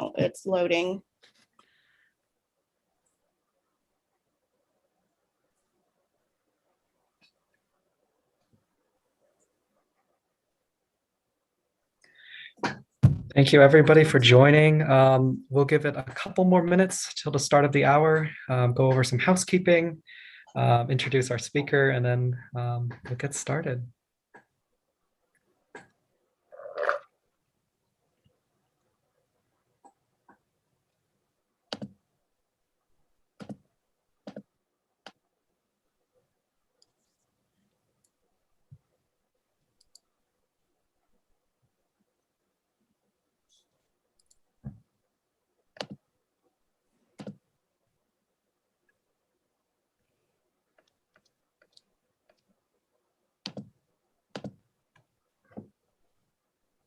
now. It's loading. Thank you, everybody, for joining. We'll give it a couple more minutes till the start of the hour, go over some housekeeping, introduce our speaker, and then we'll get started.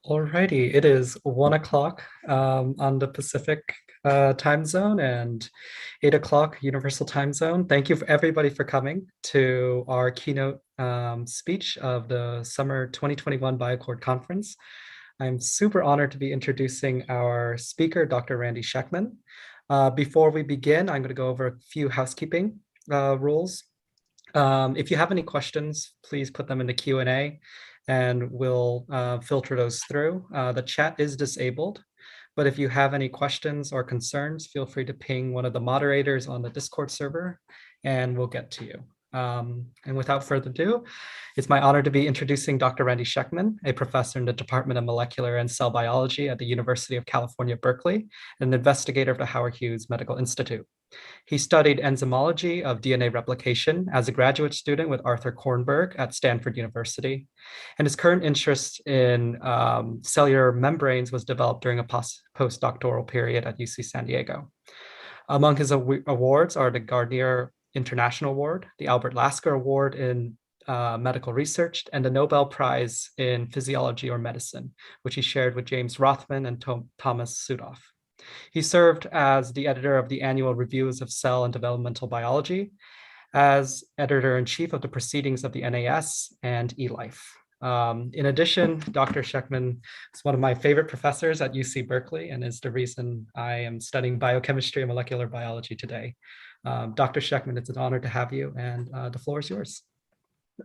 Alrighty, it is 1 o'clock on the Pacific time zone and 8 o'clock Universal time zone. Thank you for everybody for coming to our keynote speech of the Summer 2021 BioCord Conference. I'm super honored to be introducing our speaker, Dr. Randy Schekman. Before we begin, I'm going to go over a few housekeeping rules. If you have any questions, please put them in the Q&A and we'll filter those through. The chat is disabled, but if you have any questions or concerns, feel free to ping one of the moderators on the Discord server and we'll get to you. And without further ado, it's my honor to be introducing Dr. Randy Schekman, a professor in the Department of Molecular and Cell Biology at the University of California, Berkeley, and an investigator of the Howard Hughes Medical Institute. He studied enzymology of DNA replication as a graduate student with Arthur Kornberg at Stanford University, and his current interest in cellular membranes was developed during a postdoctoral period at UC San Diego. Among his awards are the Gardner International Award, the Albert Lasker Award in Medical Research, and the Nobel Prize in Physiology or Medicine, which he shared with James Rothman and Thomas Sudoff. He served as the editor of the annual reviews of cell and developmental biology, as editor-in-chief of the proceedings of the NAS and eLife. In addition, Dr. Schekman is one of my favorite professors at UC Berkeley and is the reason I am studying biochemistry and molecular biology today. Dr. Schekman, it's an honor to have you, and the floor is yours.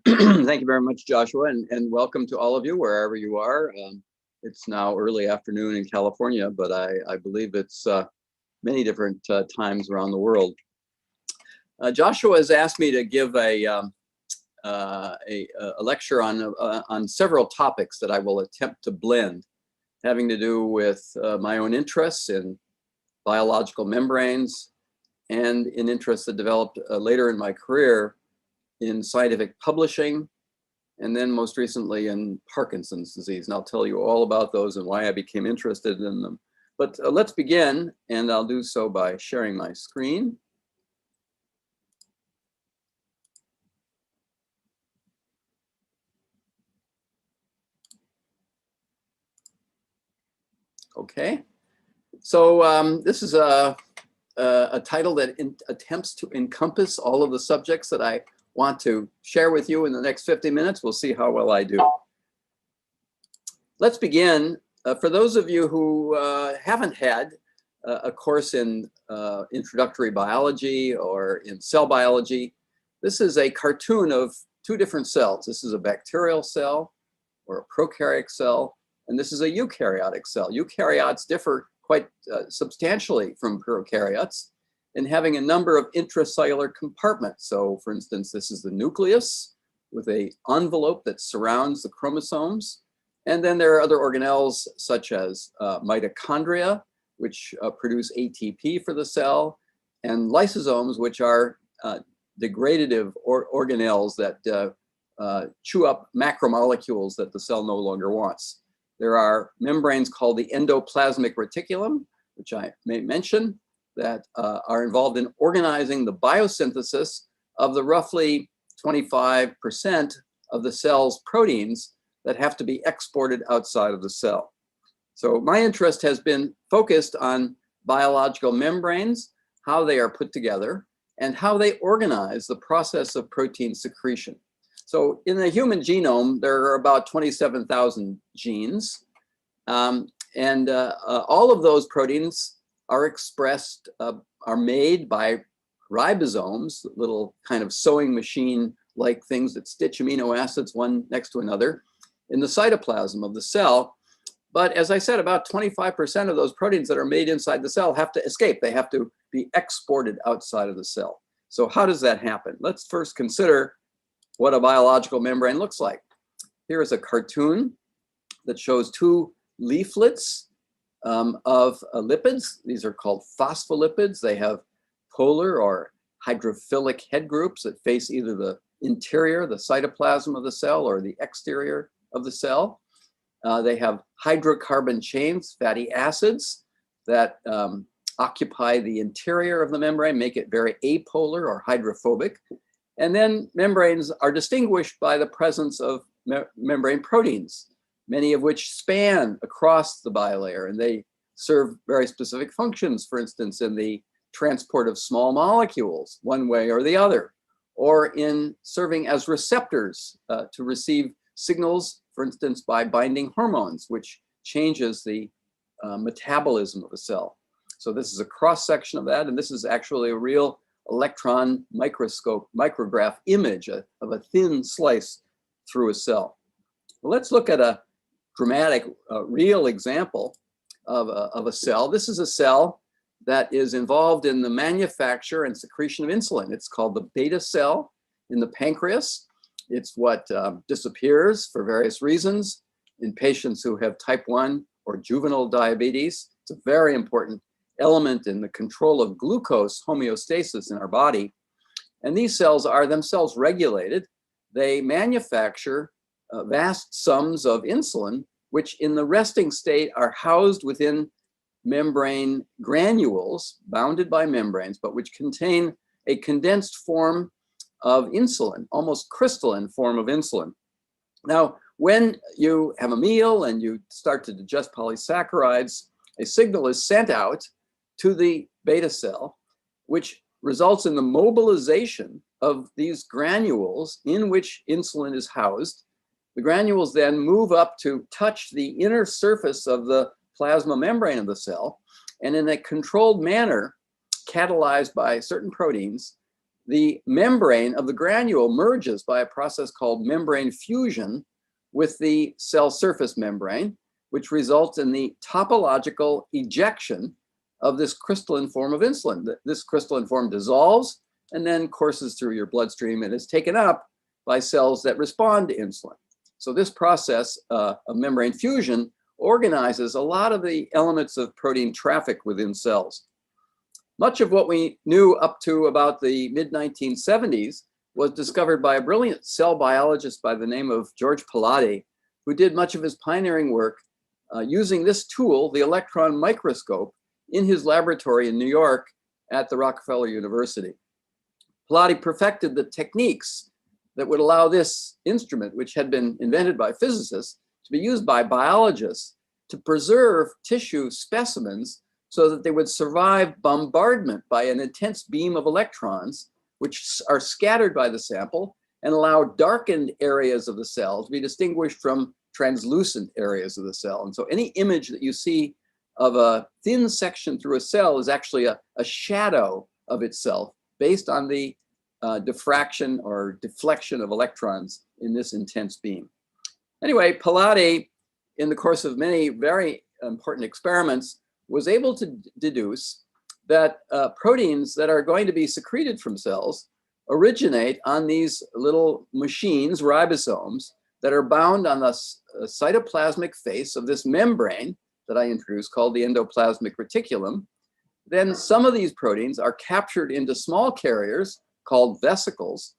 Thank you very much, Joshua, and welcome to all of you, wherever you are. It's now early afternoon in California, but I believe it's many different times around the world. Joshua has asked me to give a lecture on several topics that I will attempt to blend, having to do with my own interests in biological membranes and in interests that developed later in my career in scientific publishing, and then most recently in Parkinson's disease. And I'll tell you all about those and why I became interested in them. But let's begin, and I'll do so by sharing my screen. Okay, so this is a title that attempts to encompass all of the subjects that I want to share with you in the next 50 minutes. We'll see how well I do. Let's begin. For those of you who haven't had a course in introductory biology or in cell biology, this is a cartoon of two different cells. This is a bacterial cell or a prokaryotic cell, and this is a eukaryotic cell. Eukaryotes differ quite substantially from prokaryotes in having a number of intracellular compartments. So for instance, this is the nucleus with an envelope that surrounds the chromosomes. And then there are other organelles such as mitochondria, which produce ATP for the cell, and lysosomes, which are degradative organelles that chew up macromolecules that the cell no longer wants. There are membranes called the endoplasmic reticulum, which I may mention, that are involved in organizing the biosynthesis of the roughly 25% of the cell's proteins that have to be exported outside of the cell. So my interest has been focused on biological membranes, how they are put together, and how they organize the process of protein secretion. So in the human genome, there are about 27,000 genes. And all of those proteins are expressed, are made by ribosomes, little kind of sewing machine-like things that stitch amino acids one next to another in the cytoplasm of the cell. But as I said, about 25% of those proteins that are made inside the cell have to escape. They have to be exported outside of the cell. So how does that happen? Let's first consider what a biological membrane looks like. Here is a cartoon that shows two leaflets of lipids. These are called phospholipids. They have polar or hydrophilic head groups that face either the interior, the cytoplasm of the cell, or the exterior of the cell. They have hydrocarbon chains, fatty acids, that occupy the interior of the membrane, make it very apolar or hydrophobic. And then membranes are distinguished by the presence of membrane proteins, many of which span across the bilayer, and they serve very specific functions, for instance, in the transport of small molecules one way or the other, or in serving as receptors to receive signals, for instance, by binding hormones, which changes the metabolism of a cell. So this is a cross-section of that, and this is actually a real electron microscope, micrograph image of a thin slice through a cell. Well, let's look at a dramatic, real example of a cell. This is a cell that is involved in the manufacture and secretion of insulin. It's called the beta cell in the pancreas. It's what disappears for various reasons in patients who have type 1 or juvenile diabetes. It's a very important element in the control of glucose homeostasis in our body. And these cells are themselves regulated. They manufacture vast sums of insulin, which in the resting state are housed within membrane granules bounded by membranes, but which contain a condensed form of insulin, almost crystalline form of insulin. Now, when you have a meal and you start to digest polysaccharides, a signal is sent out to the beta cell, which results in the mobilization of these granules in which insulin is housed. The granules then move up to touch the inner surface of the plasma membrane of the cell, and in a controlled manner, catalyzed by certain proteins, the membrane of the granule merges by a process called membrane fusion with the cell surface membrane, which results in the topological ejection of this crystalline form of insulin. This crystalline form dissolves and then courses through your bloodstream and is taken up by cells that respond to insulin. So this process of membrane fusion organizes a lot of the elements of protein traffic within cells. Much of what we knew up to about the mid-1970s was discovered by a brilliant cell biologist by the name of George Palade, who did much of his pioneering work using this tool, the electron microscope, in his laboratory in New York at the Rockefeller University. Palade perfected the techniques that would allow this instrument, which had been invented by physicists, to be used by biologists to preserve tissue specimens so that they would survive bombardment by an intense beam of electrons, which are scattered by the sample and allow darkened areas of the cell to be distinguished from translucent areas of the cell. And so any image that you see of a thin section through a cell is actually a shadow of itself based on the diffraction or deflection of electrons in this intense beam. Anyway, Palade, in the course of many very important experiments, was able to deduce that proteins that are going to be secreted from cells originate on these little machines, ribosomes, that are bound on the cytoplasmic face of this membrane that I introduced called the endoplasmic reticulum. Then some of these proteins are captured into small carriers called vesicles,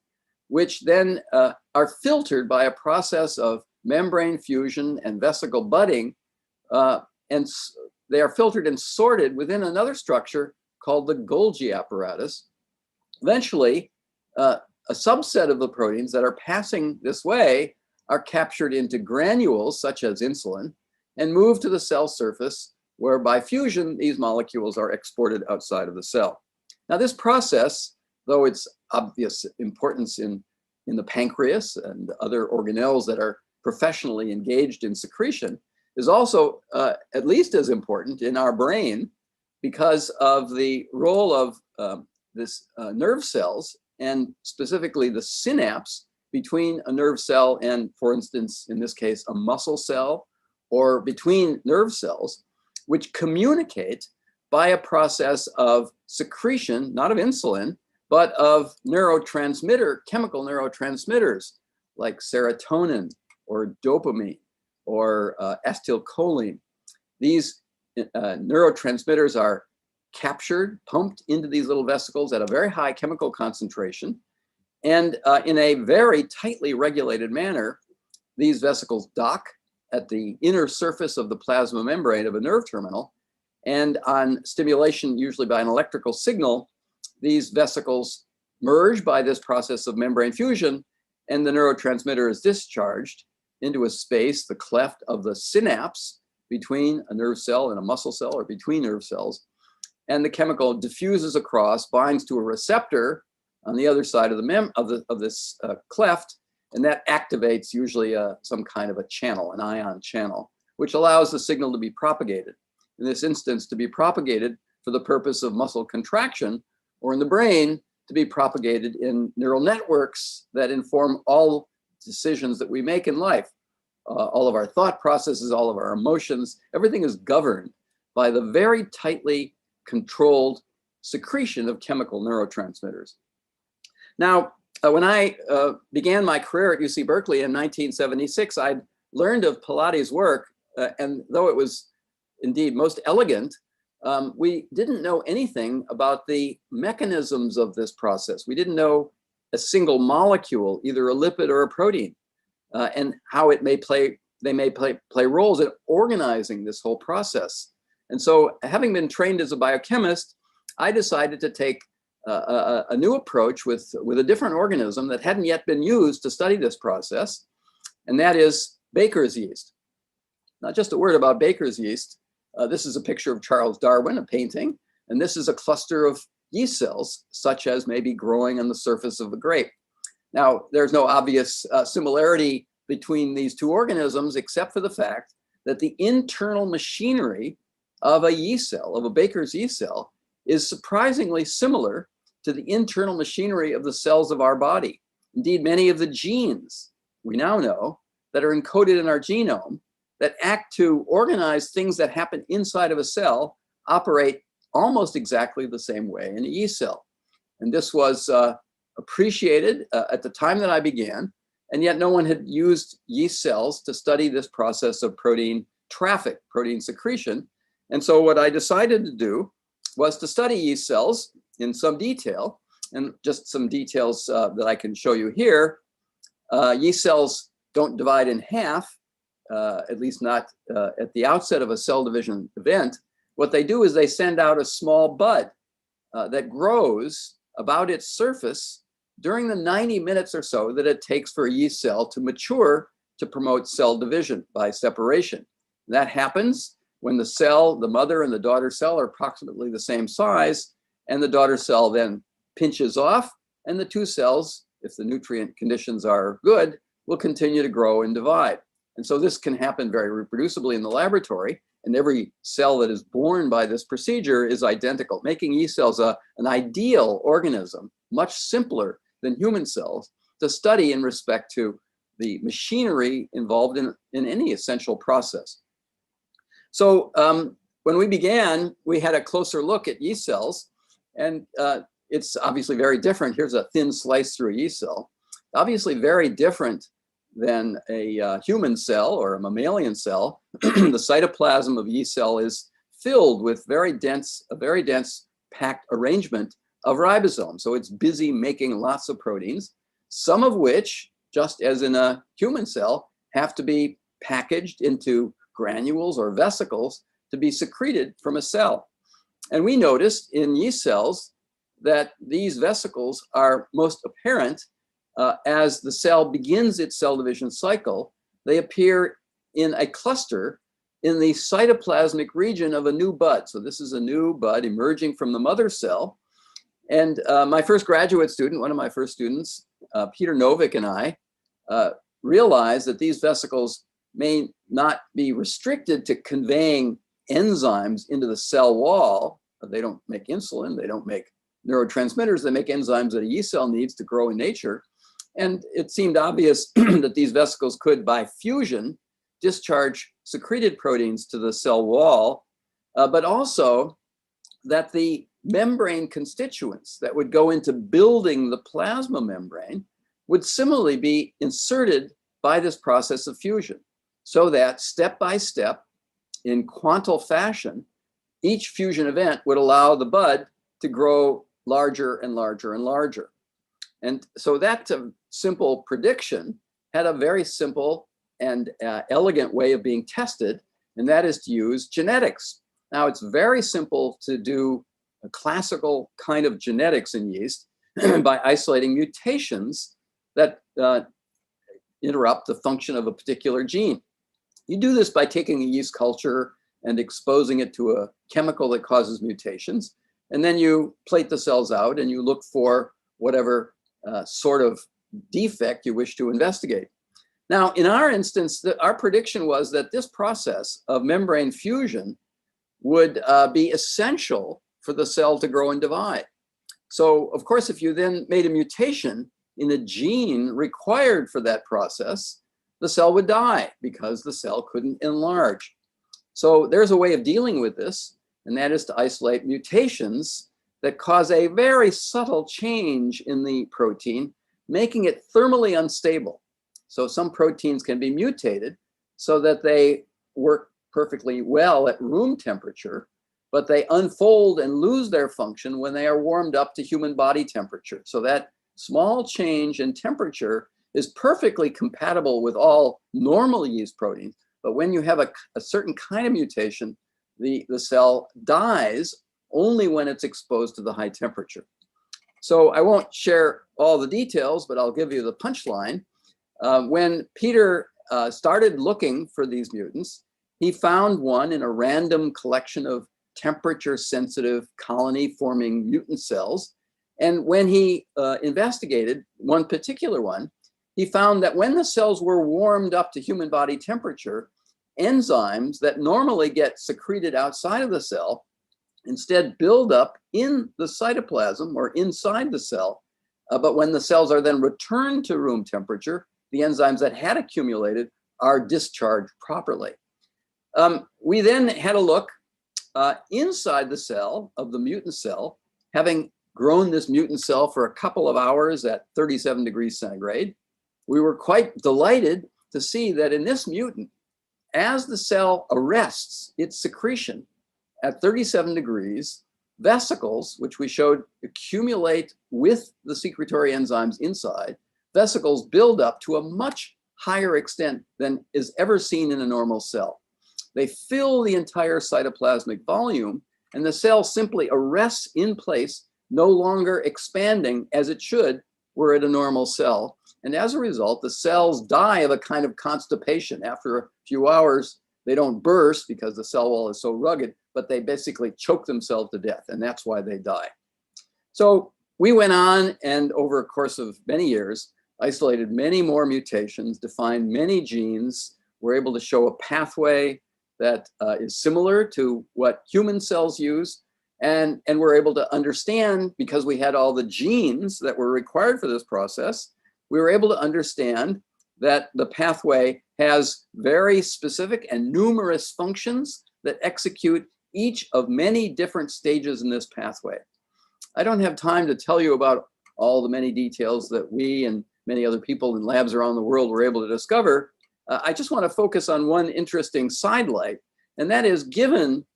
which then are filtered by a process of membrane fusion and vesicle budding, and they are filtered and sorted within another structure called the Golgi apparatus. Eventually, a subset of the proteins that are passing this way are captured into granules, such as insulin, and moved to the cell surface, where by fusion, these molecules are exported outside of the cell. Now, this process, though its obvious importance in the pancreas and other organelles that are professionally engaged in secretion, is also at least as important in our brain because of the role of this nerve cells, and specifically the synapse between a nerve cell and, for instance, in this case, a muscle cell, or between nerve cells, which communicate by a process of secretion, not of insulin, but of chemical neurotransmitters like serotonin or dopamine or acetylcholine. These neurotransmitters are captured, pumped into these little vesicles at a very high chemical concentration. And in a very tightly regulated manner, these vesicles dock at the inner surface of the plasma membrane of a nerve terminal. And on stimulation, usually by an electrical signal, these vesicles merge by this process of membrane fusion, and the neurotransmitter is discharged into a space, the cleft of the synapse between a nerve cell and a muscle cell, or between nerve cells. And the chemical diffuses across, binds to a receptor on the other side of this cleft, and that activates usually some kind of a channel, an ion channel, which allows the signal to be propagated. In this instance, to be propagated for the purpose of muscle contraction, or in the brain, to be propagated in neural networks that inform all decisions that we make in life. All of our thought processes, all of our emotions, everything is governed by the very tightly controlled secretion of chemical neurotransmitters. Now, when I began my career at UC Berkeley in 1976, I'd learned of Pilates' work, and though it was indeed most elegant, we didn't know anything about the mechanisms of this process. We didn't know a single molecule, either a lipid or a protein, and how they may play roles in organizing this whole process. And so, having been trained as a biochemist, I decided to take a new approach with a different organism that hadn't yet been used to study this process, and that is Baker's yeast. Not just a word about Baker's yeast. This is a picture of Charles Darwin, a painting, and this is a cluster of yeast cells, such as may be growing on the surface of a grape. Now, there's no obvious similarity between these two organisms, except for the fact that the internal machinery of a yeast cell, of a Baker's yeast cell, is surprisingly similar to the internal machinery of the cells of our body. Indeed, many of the genes we now know that are encoded in our genome that act to organize things that happen inside of a cell operate almost exactly the same way in a yeast cell. And this was appreciated at the time that I began, and yet no one had used yeast cells to study this process of protein traffic, protein secretion. And so what I decided to do was to study yeast cells in some detail, and just some details that I can show you here. Yeast cells don't divide in half, at least not at the outset of a cell division event. What they do is they send out a small bud that grows about its surface during the 90 minutes or so that it takes for a yeast cell to mature to promote cell division by separation. And that happens when the cell, the mother and the daughter cell, are approximately the same size, and the daughter cell then pinches off, and the two cells, if the nutrient conditions are good, will continue to grow and divide. And so this can happen very reproducibly in the laboratory, and every cell that is born by this procedure is identical, making yeast cells an ideal organism, much simpler than human cells, to study in respect to the machinery involved in any essential process. So when we began, we had a closer look at yeast cells, and it's obviously very different. Here's a thin slice through a yeast cell. Obviously very different than a human cell or a mammalian cell. The cytoplasm of a yeast cell is filled with a very dense packed arrangement of ribosomes. So it's busy making lots of proteins, some of which, just as in a human cell, have to be packaged into granules or vesicles to be secreted from a cell. And we noticed in yeast cells that these vesicles are most apparent as the cell begins its cell division cycle. They appear in a cluster in the cytoplasmic region of a new bud. So this is a new bud emerging from the mother cell. And my first graduate student, one of my first students, Peter Novick, and I realized that these vesicles may not be restricted to conveying enzymes into the cell wall. They don't make insulin, they don't make neurotransmitters, they make enzymes that a yeast cell needs to grow in nature. And it seemed obvious that these vesicles could, by fusion, discharge secreted proteins to the cell wall, but also that the membrane constituents that would go into building the plasma membrane would similarly be inserted by this process of fusion, so that step by step, in quantal fashion, each fusion event would allow the bud to grow larger and larger and larger. And so that simple prediction had a very simple and elegant way of being tested, and that is to use genetics. Now, it's very simple to do a classical kind of genetics in yeast by isolating mutations that interrupt the function of a particular gene. You do this by taking a yeast culture and exposing it to a chemical that causes mutations, and then you plate the cells out and you look for whatever sort of defect you wish to investigate. Now, in our instance, our prediction was that this process of membrane fusion would be essential for the cell to grow and divide. So, of course, if you then made a mutation in a gene required for that process, the cell would die because the cell couldn't enlarge. So there's a way of dealing with this, and that is to isolate mutations that cause a very subtle change in the protein, making it thermally unstable. So some proteins can be mutated so that they work perfectly well at room temperature, but they unfold and lose their function when they are warmed up to human body temperature. So that small change in temperature is perfectly compatible with all normal yeast proteins, but when you have a certain kind of mutation, the cell dies only when it's exposed to the high temperature. So I won't share all the details, but I'll give you the punchline. When Peter started looking for these mutants, he found one in a random collection of temperature-sensitive colony-forming mutant cells. And when he investigated one particular one, he found that when the cells were warmed up to human body temperature, enzymes that normally get secreted outside of the cell instead build up in the cytoplasm or inside the cell. But when the cells are then returned to room temperature, the enzymes that had accumulated are discharged properly. We then had a look inside the cell of the mutant cell, having grown this mutant cell for a couple of hours at 37 degrees centigrade. We were quite delighted to see that in this mutant, as the cell arrests its secretion at 37 degrees, vesicles, which we showed accumulate with the secretory enzymes inside, vesicles build up to a much higher extent than is ever seen in a normal cell. They fill the entire cytoplasmic volume, and the cell simply arrests in place, no longer expanding as it should were it a normal cell. And as a result, the cells die of a kind of constipation. After a few hours, they don't burst because the cell wall is so rugged, but they basically choke themselves to death, and that's why they die. So we went on and over a course of many years, isolated many more mutations, defined many genes, were able to show a pathway that is similar to what human cells use, and we're able to understand, because we had all the genes that were required for this process, we were able to understand that the pathway has very specific and numerous functions that execute each of many different stages in this pathway. I don't have time to tell you about all the many details that we and many other people in labs around the world were able to discover. I just want to focus on one interesting sidelight, and that is, given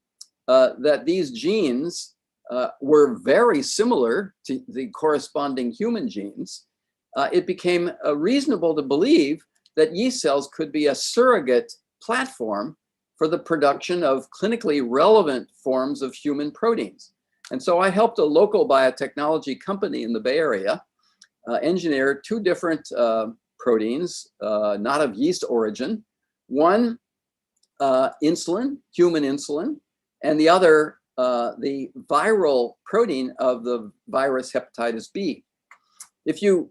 that these genes were very similar to the corresponding human genes, it became reasonable to believe that yeast cells could be a surrogate platform for the production of clinically relevant forms of human proteins. And so I helped a local biotechnology company in the Bay Area engineer two different proteins, not of yeast origin. One, insulin, human insulin, and the other, the viral protein of the virus hepatitis B. If you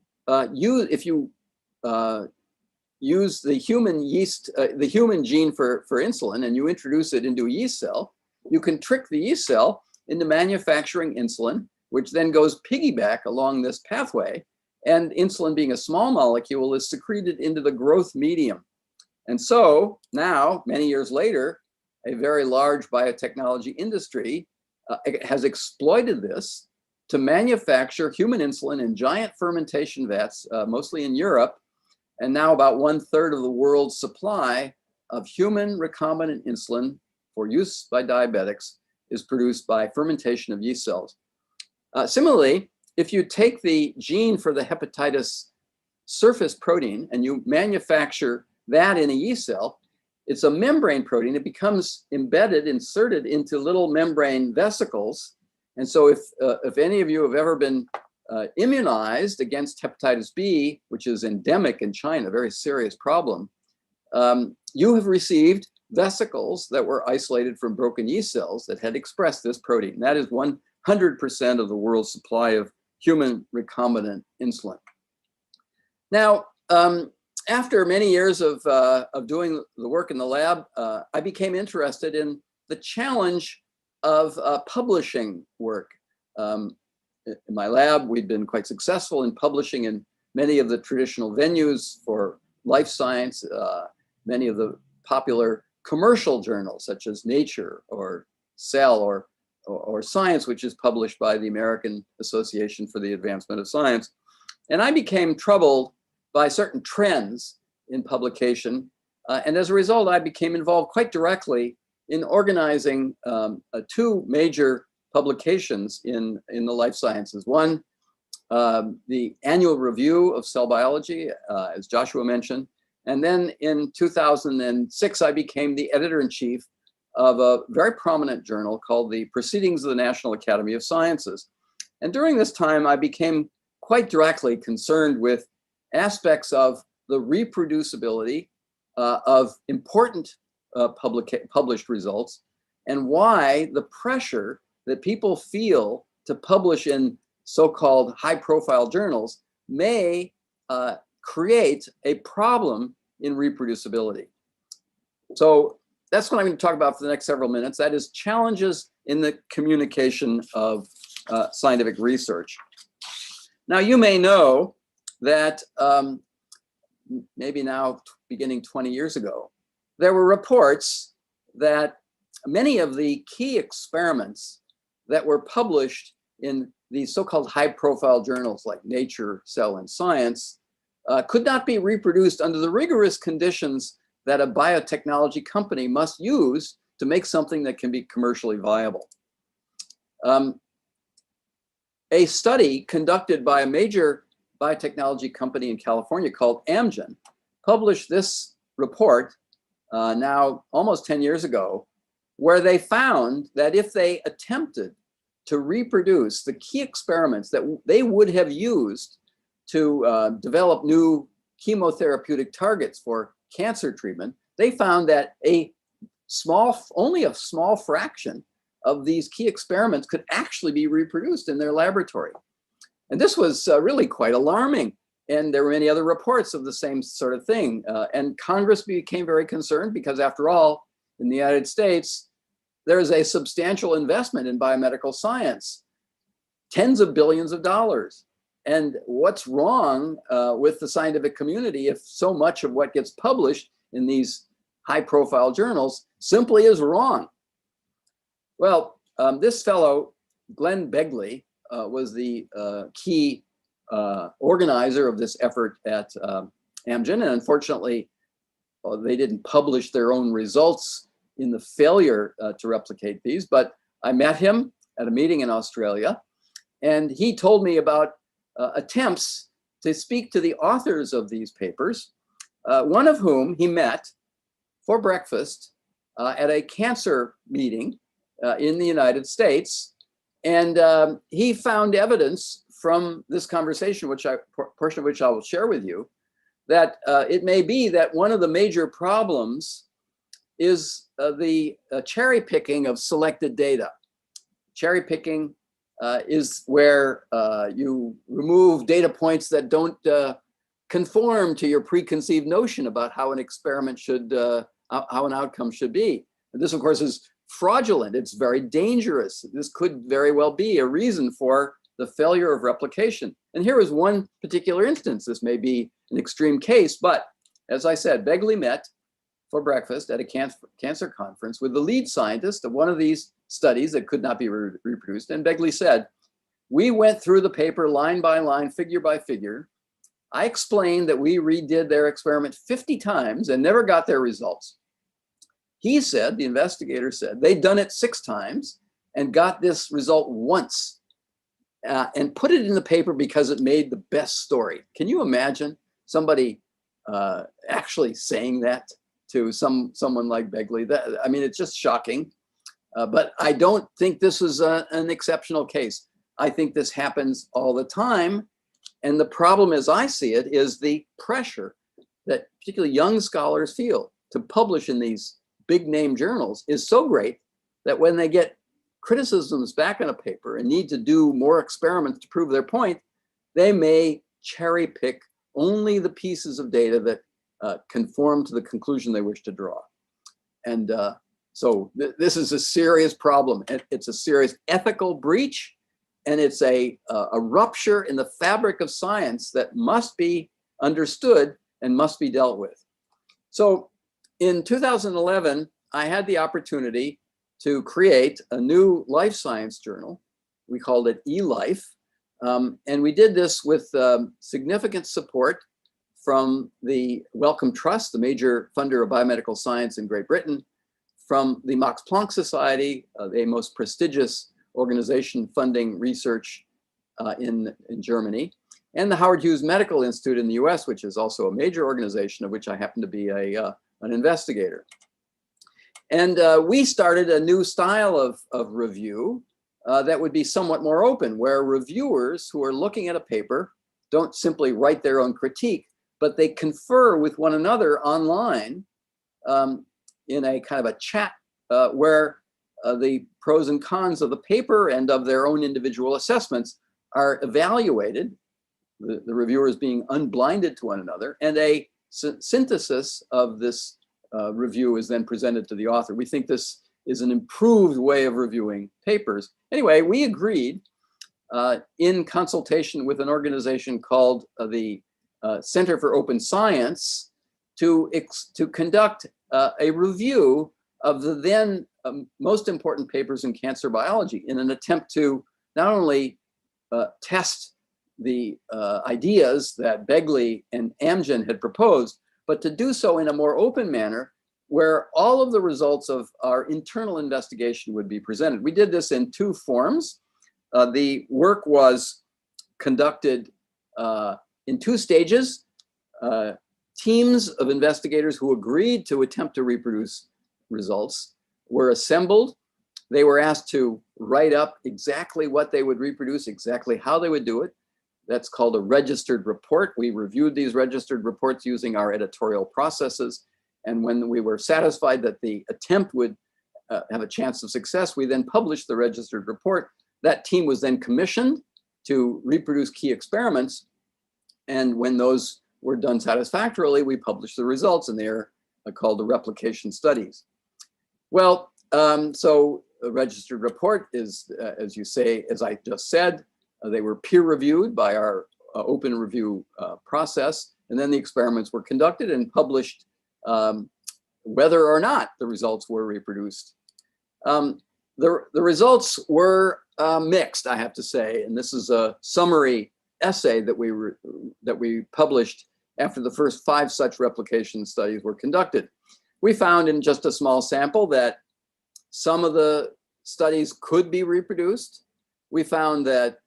use the human yeast, the human gene for insulin, and you introduce it into a yeast cell, you can trick the yeast cell into manufacturing insulin, which then goes piggyback along this pathway. And insulin, being a small molecule, is secreted into the growth medium. And so now, many years later, a very large biotechnology industry has exploited this to manufacture human insulin in giant fermentation vats, mostly in Europe. And now about 1/3 of the world's supply of human recombinant insulin for use by diabetics is produced by fermentation of yeast cells. Similarly, if you take the gene for the hepatitis surface protein and you manufacture that in a yeast cell, it's a membrane protein. It becomes embedded, inserted into little membrane vesicles. And so if any of you have ever been immunized against hepatitis B, which is endemic in China, a very serious problem, you have received vesicles that were isolated from broken yeast cells that had expressed this protein. That is 100% of the world's supply of human recombinant insulin. Now, after many years of doing the work in the lab, I became interested in the challenge of publishing work. In my lab, we'd been quite successful in publishing in many of the traditional venues for life science, many of the popular commercial journals such as Nature or Cell or Science, which is published by the American Association for the Advancement of Science. And I became troubled by certain trends in publication. And as a result, I became involved quite directly in organizing two major publications in the life sciences. One, the annual review of cell biology, as Joshua mentioned. And then in 2006, I became the editor-in-chief of a very prominent journal called the Proceedings of the National Academy of Sciences. And during this time, I became quite directly concerned with aspects of the reproducibility of important published results, and why the pressure that people feel to publish in so-called high-profile journals may create a problem in reproducibility. So that's what I'm going to talk about for the next several minutes. That is challenges in the communication of scientific research. Now, you may know that maybe now beginning 20 years ago, there were reports that many of the key experiments that were published in these so-called high-profile journals like Nature, Cell, and Science could not be reproduced under the rigorous conditions that a biotechnology company must use to make something that can be commercially viable. A study conducted by a major biotechnology company in California called Amgen published this report now almost 10 years ago, where they found that if they attempted to reproduce the key experiments that they would have used to develop new chemotherapeutic targets for cancer treatment, they found that only a small fraction of these key experiments could actually be reproduced in their laboratory. And this was really quite alarming. And there were many other reports of the same sort of thing. And Congress became very concerned because, after all, in the United States, there is a substantial investment in biomedical science, tens of billions of dollars. And what's wrong with the scientific community if so much of what gets published in these high-profile journals simply is wrong? Well, this fellow, Glenn Begley, was the key organizer of this effort at Amgen. And unfortunately, they didn't publish their own results in the failure to replicate these. But I met him at a meeting in Australia, and he told me about attempts to speak to the authors of these papers, one of whom he met for breakfast at a cancer meeting in the United States. And he found evidence from this conversation, portion of which I will share with you, that it may be that one of the major problems is the cherry picking of selected data. Cherry picking is where you remove data points that don't conform to your preconceived notion about how an experiment should, how an outcome should be. And this, of course, is fraudulent. It's very dangerous. This could very well be a reason for the failure of replication. And here is one particular instance. This may be an extreme case, but as I said, Begley met for breakfast at a cancer conference with the lead scientist of one of these studies that could not be reproduced. And Begley said, we went through the paper line by line, figure by figure. I explained that we redid their experiment 50 times and never got their results. He said, the investigator said, they'd done it 6 times and got this result once and put it in the paper because it made the best story. Can you imagine somebody actually saying that to someone like Begley? I mean, it's just shocking. But I don't think this is an exceptional case. I think this happens all the time. And the problem, as I see it, is the pressure that particularly young scholars feel to publish in these big name journals is so great that when they get criticisms back on a paper and need to do more experiments to prove their point, they may cherry pick only the pieces of data that conform to the conclusion they wish to draw. And so this is a serious problem. It's a serious ethical breach, and it's a rupture in the fabric of science that must be understood and must be dealt with. So in 2011, I had the opportunity to create a new life science journal. We called it eLife. And we did this with significant support from the Wellcome Trust, the major funder of biomedical science in Great Britain, from the Max Planck Society, the most prestigious organization funding research in Germany, and the Howard Hughes Medical Institute in the US, which is also a major organization of which I happen to be an investigator. And we started a new style of review that would be somewhat more open, where reviewers who are looking at a paper don't simply write their own critique, but they confer with one another online in a kind of a chat where the pros and cons of the paper and of their own individual assessments are evaluated, the reviewers being unblinded to one another, and a synthesis of this review is then presented to the author. We think this is an improved way of reviewing papers. Anyway, we agreed in consultation with an organization called the Center for Open Science to conduct a review of the then most important papers in cancer biology in an attempt to not only test the ideas that Begley and Amgen had proposed, but to do so in a more open manner where all of the results of our internal investigation would be presented. We did this in 2 forms. The work was conducted in 2 stages. Teams of investigators who agreed to attempt to reproduce results were assembled. They were asked to write up exactly what they would reproduce, exactly how they would do it. That's called a registered report. We reviewed these registered reports using our editorial processes. And when we were satisfied that the attempt would have a chance of success, we then published the registered report. That team was then commissioned to reproduce key experiments. And when those were done satisfactorily, we published the results, and they're called the replication studies. Well, so a registered report is, as you say, as I just said, they were peer reviewed by our open review process, and then the experiments were conducted and published whether or not the results were reproduced. The results were mixed, I have to say, and this is a summary essay that we published after the first 5 such replication studies were conducted. We found in just a small sample that some of the studies could be reproduced. We found that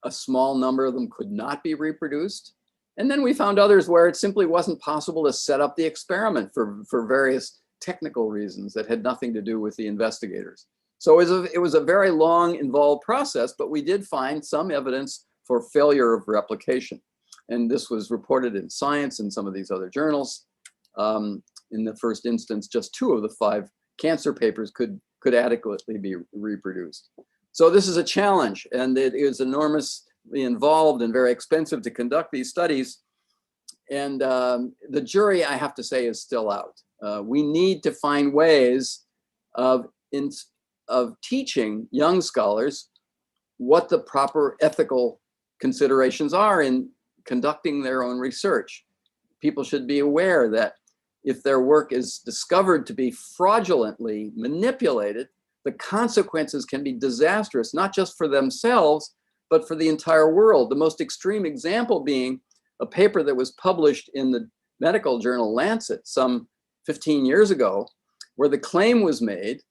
a small number of them could not be reproduced. And then we found others where it simply wasn't possible to set up the experiment for various technical reasons that had nothing to do with the investigators. So it was a very long, involved process, but we did find some evidence for failure of replication. And this was reported in Science and some of these other journals. In the first instance, just 2 of the 5 cancer papers could adequately be reproduced. So this is a challenge, and it is enormously involved and very expensive to conduct these studies. the jury, I have to say, is still out. We need to find ways of teaching young scholars what the proper ethical considerations are in conducting their own research. People should be aware that if their work is discovered to be fraudulently manipulated, the consequences can be disastrous, not just for themselves, but for the entire world. The most extreme example being a paper that was published in the medical journal Lancet some 15 years ago, where the claim was made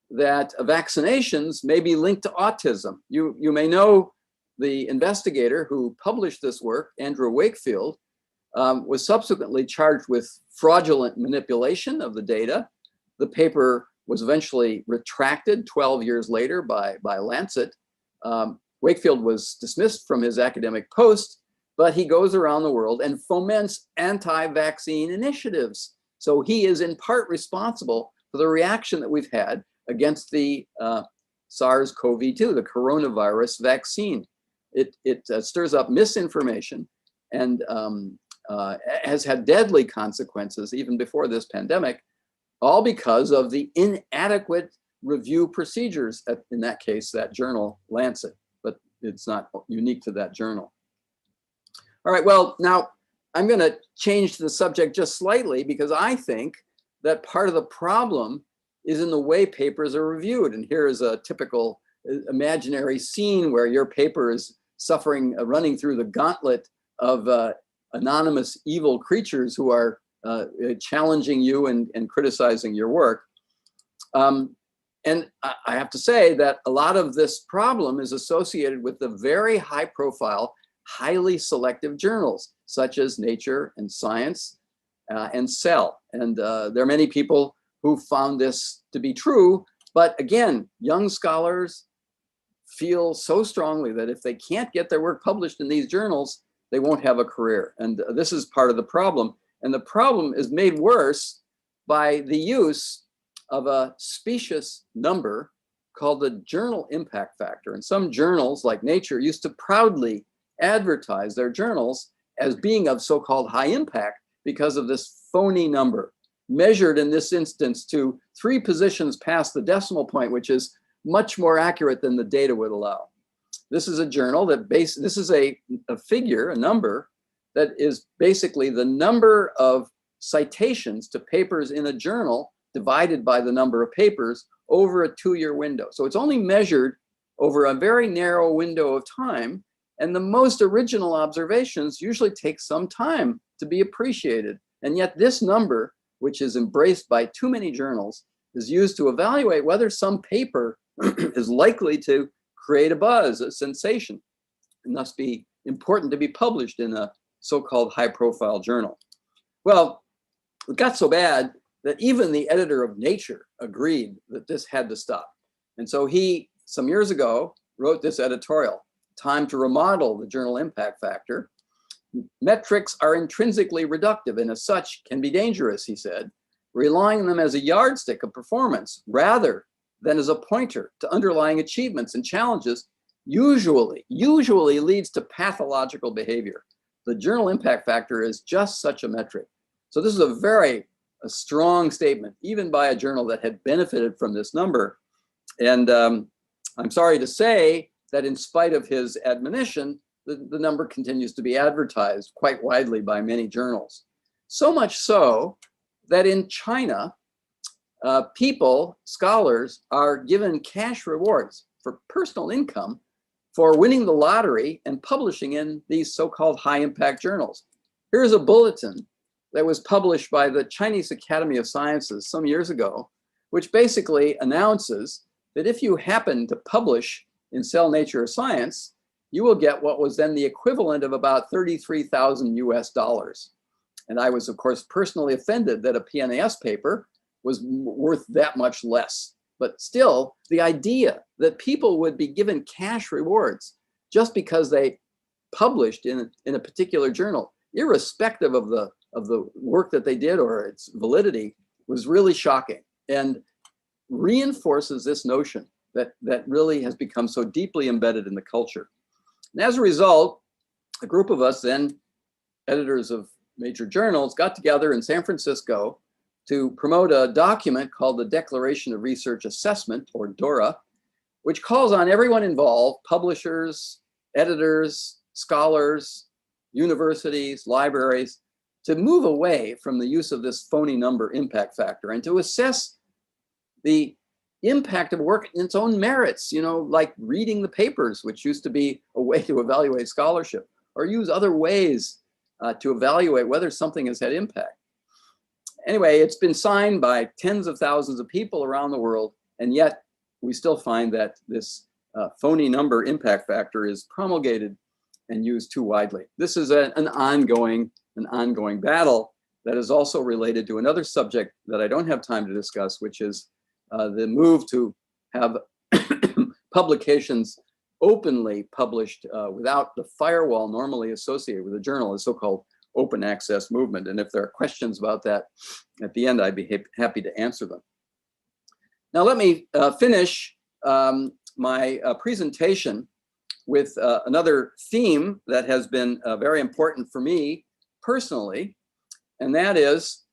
that vaccinations may be linked to autism. You may know the investigator who published this work, Andrew Wakefield, was subsequently charged with fraudulent manipulation of the data. The paper was eventually retracted 12 years later by Lancet. Wakefield was dismissed from his academic post, but he goes around the world and foments anti-vaccine initiatives. So he is in part responsible for the reaction that we've had against the SARS-CoV-2, the coronavirus vaccine. It stirs up misinformation and has had deadly consequences even before this pandemic, all because of the inadequate review procedures, in that case, that journal, Lancet, but it's not unique to that journal. All right, well, now I'm going to change the subject just slightly because I think that part of the problem is in the way papers are reviewed. And here is a typical imaginary scene where your paper is suffering, running through the gauntlet of anonymous evil creatures who are challenging you and criticizing your work. And I have to say that a lot of this problem is associated with the very high profile, highly selective journals, such as Nature and Science and Cell. And there are many people who found this to be true. But again, young scholars feel so strongly that if they can't get their work published in these journals, they won't have a career. And this is part of the problem. And the problem is made worse by the use of a specious number called the journal impact factor. And some journals like Nature used to proudly advertise their journals as being of so-called high impact because of this phony number, measured in this instance to 3 positions past the decimal point, which is much more accurate than the data would allow. This is a journal that this is a figure, a number, that is basically the number of citations to papers in a journal divided by the number of papers over a 2-year window. So it's only measured over a very narrow window of time, and the most original observations usually take some time to be appreciated. And yet this number, which is embraced by too many journals, is used to evaluate whether some paper is likely to create a buzz, a sensation, and thus be important to be published in a so-called high-profile journal. Well, it got so bad that even the editor of Nature agreed that this had to stop. And so he, some years ago, wrote this editorial, "Time to Remodel the Journal Impact Factor. Metrics are intrinsically reductive and as such can be dangerous," he said. "Relying on them as a yardstick of performance rather than as a pointer to underlying achievements and challenges usually leads to pathological behavior. The journal impact factor is just such a metric." So this is a strong statement, even by a journal that had benefited from this number. And I'm sorry to say that in spite of his admonition, the number continues to be advertised quite widely by many journals. So much so that in China, scholars are given cash rewards for personal income for winning the lottery and publishing in these so-called high-impact journals. Here's a bulletin that was published by the Chinese Academy of Sciences some years ago, which basically announces that if you happen to publish in Cell, Nature, or Science, you will get what was then the equivalent of about $33,000 US. And I was, of course, personally offended that a PNAS paper was worth that much less. But still, the idea that people would be given cash rewards just because they published in a particular journal, irrespective of the work that they did or its validity, was really shocking and reinforces this notion that really has become so deeply embedded in the culture. And as a result, a group of us then, editors of major journals got together in San Francisco to promote a document called the Declaration of Research Assessment, or DORA, which calls on everyone involved, publishers, editors, scholars, universities, libraries, to move away from the use of this phony number impact factor and to assess the impact of work in its own merits, like reading the papers, which used to be a way to evaluate scholarship, or use other ways to evaluate whether something has had impact. Anyway, it's been signed by tens of thousands of people around the world, and yet we still find that this phony number impact factor is promulgated and used too widely. This is an ongoing battle that is also related to another subject that I don't have time to discuss, which is the move to have publications openly published without the firewall normally associated with a journal, the so-called open access movement. And if there are questions about that at the end, I'd be happy to answer them. Now let me finish my presentation with another theme that has been very important for me personally, and that is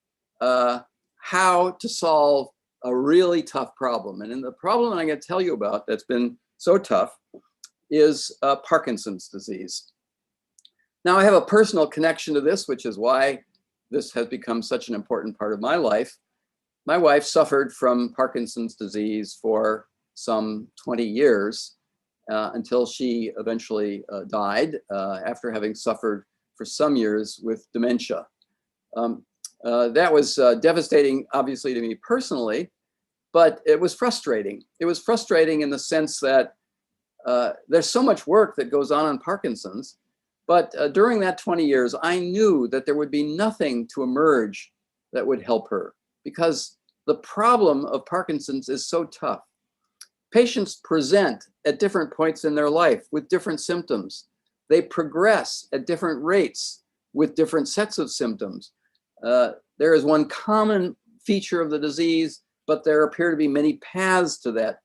how to solve a really tough problem. And the problem I'm going to tell you about that's been so tough is Parkinson's disease. Now, I have a personal connection to this, which is why this has become such an important part of my life. My wife suffered from Parkinson's disease for some 20 years until she eventually died after having suffered for some years with dementia. That was devastating, obviously, to me personally, but it was frustrating. It was frustrating in the sense that there's so much work that goes on Parkinson's, but during that 20 years, I knew that there would be nothing to emerge that would help her, because the problem of Parkinson's is so tough. Patients present at different points in their life with different symptoms. They progress at different rates with different sets of symptoms. There is one common feature of the disease, but there appear to be many paths to that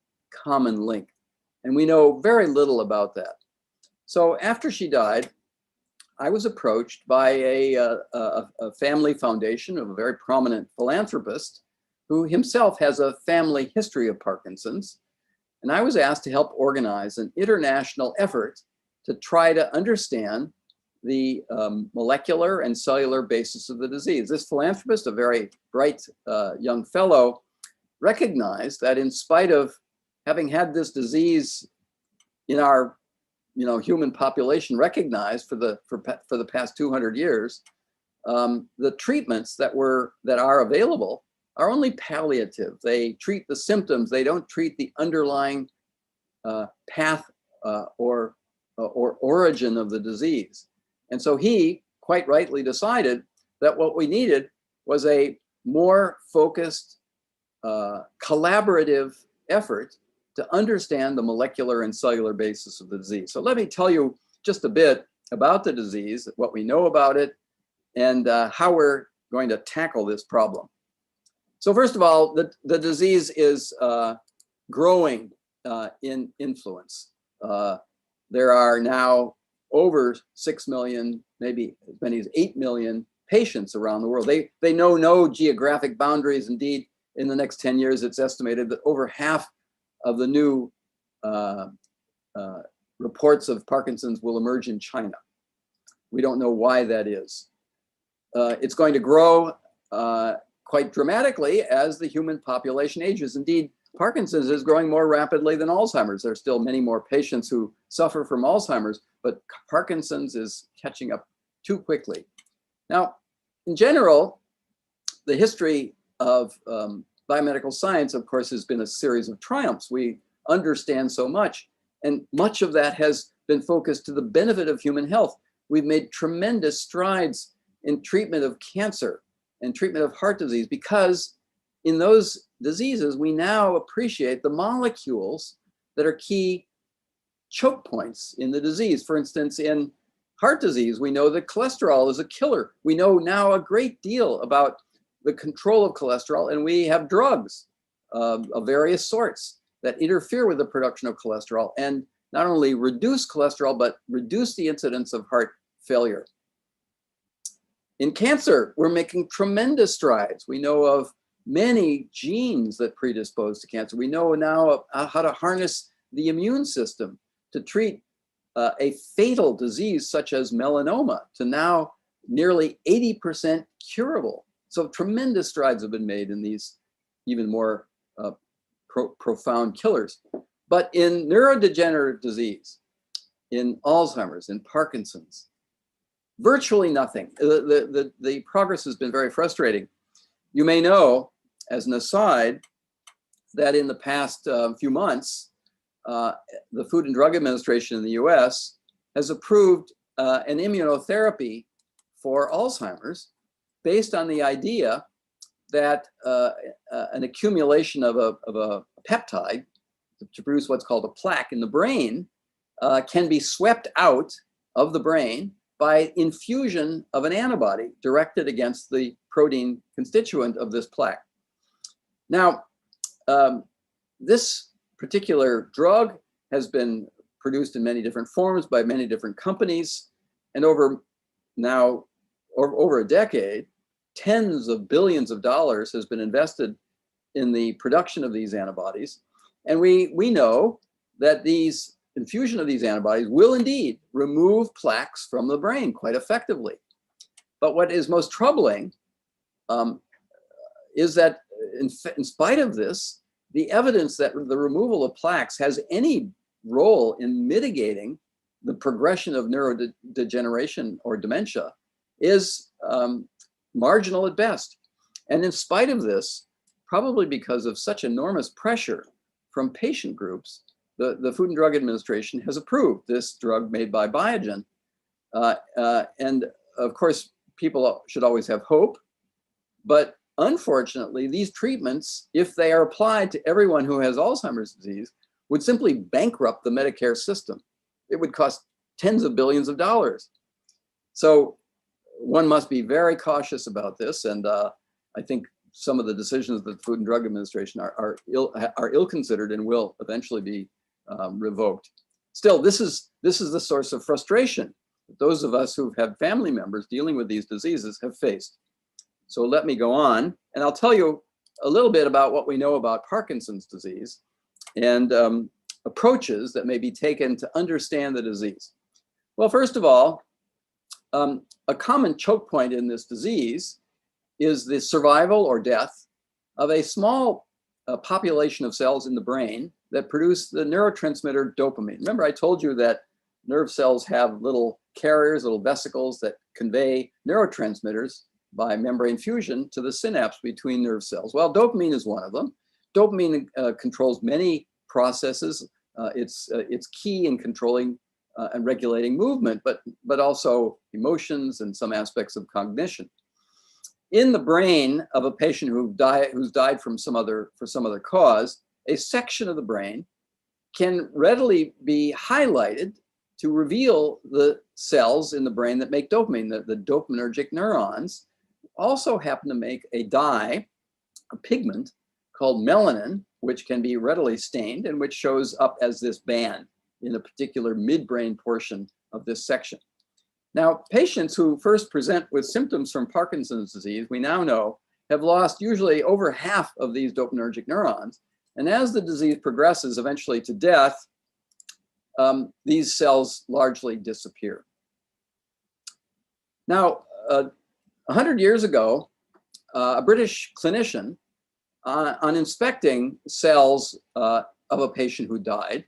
common link. And we know very little about that. So after she died, I was approached by a family foundation of a very prominent philanthropist who himself has a family history of Parkinson's. And I was asked to help organize an international effort to try to understand the molecular and cellular basis of the disease. This philanthropist, a very bright young fellow, recognized that in spite of having had this disease in our human population recognized for the past 200 years, the treatments that are available are only palliative. They treat the symptoms. They don't treat the underlying path or origin of the disease. And so he quite rightly decided that what we needed was a more focused, collaborative effort to understand the molecular and cellular basis of the disease. So let me tell you just a bit about the disease, what we know about it, and how we're going to tackle this problem. So first of all, the disease is growing in influence. There are now over 6 million, maybe as many as 8 million patients around the world. They know no geographic boundaries. Indeed, in the next 10 years, it's estimated that over half of the new reports of Parkinson's will emerge in China. We don't know why that is. It's going to grow quite dramatically as the human population ages. Indeed, Parkinson's is growing more rapidly than Alzheimer's. There are still many more patients who suffer from Alzheimer's, but Parkinson's is catching up too quickly. Now, in general, the history of biomedical science, of course, has been a series of triumphs. We understand so much, and much of that has been focused to the benefit of human health. We've made tremendous strides in treatment of cancer and treatment of heart disease, because in those diseases, we now appreciate the molecules that are key choke points in the disease. For instance, in heart disease, we know that cholesterol is a killer. We know now a great deal about the control of cholesterol, and we have drugs of various sorts that interfere with the production of cholesterol and not only reduce cholesterol, but reduce the incidence of heart failure. In cancer, we're making tremendous strides. We know of many genes that predispose to cancer. We know now how to harness the immune system to treat a fatal disease such as melanoma, to now nearly 80% curable. So tremendous strides have been made in these even more profound killers. But in neurodegenerative disease, in Alzheimer's, in Parkinson's, virtually nothing. The progress has been very frustrating. You may know, as an aside, that in the past few months, the Food and Drug Administration in the US has approved an immunotherapy for Alzheimer's based on the idea that an accumulation of a peptide to produce what's called a plaque in the brain can be swept out of the brain by infusion of an antibody directed against the protein constituent of this plaque. Now, this particular drug has been produced in many different forms by many different companies, and over a decade, tens of billions of dollars has been invested in the production of these antibodies. And we know that these infusion of these antibodies will indeed remove plaques from the brain quite effectively. But what is most troubling is that in spite of this, the evidence that the removal of plaques has any role in mitigating the progression of neurodegeneration or dementia is marginal at best. And in spite of this, probably because of such enormous pressure from patient groups, the Food and Drug Administration has approved this drug made by Biogen. And of course, people should always have hope. But unfortunately, these treatments, if they are applied to everyone who has Alzheimer's disease, would simply bankrupt the Medicare system. It would cost tens of billions of dollars. So one must be very cautious about this. And I think some of the decisions of the Food and Drug Administration are ill-considered and will eventually be revoked. Still, this is the source of frustration that those of us who've had family members dealing with these diseases have faced. So let me go on, and I'll tell you a little bit about what we know about Parkinson's disease and approaches that may be taken to understand the disease. Well, first of all, a common choke point in this disease is the survival or death of a small population of cells in the brain that produce the neurotransmitter dopamine. Remember, I told you that nerve cells have little carriers, little vesicles that convey neurotransmitters by membrane fusion to the synapse between nerve cells. Well, dopamine is one of them. Dopamine controls many processes. It's key in controlling and regulating movement, but also emotions and some aspects of cognition. In the brain of a patient who's died from some other cause, a section of the brain can readily be highlighted to reveal the cells in the brain that make dopamine. The dopaminergic neurons also happen to make a dye, a pigment called melanin, which can be readily stained and which shows up as this band in a particular midbrain portion of this section. Now, patients who first present with symptoms from Parkinson's disease, we now know, have lost usually over half of these dopaminergic neurons. And as the disease progresses eventually to death, these cells largely disappear. Now, 100 years ago, a British clinician, on inspecting cells of a patient who died,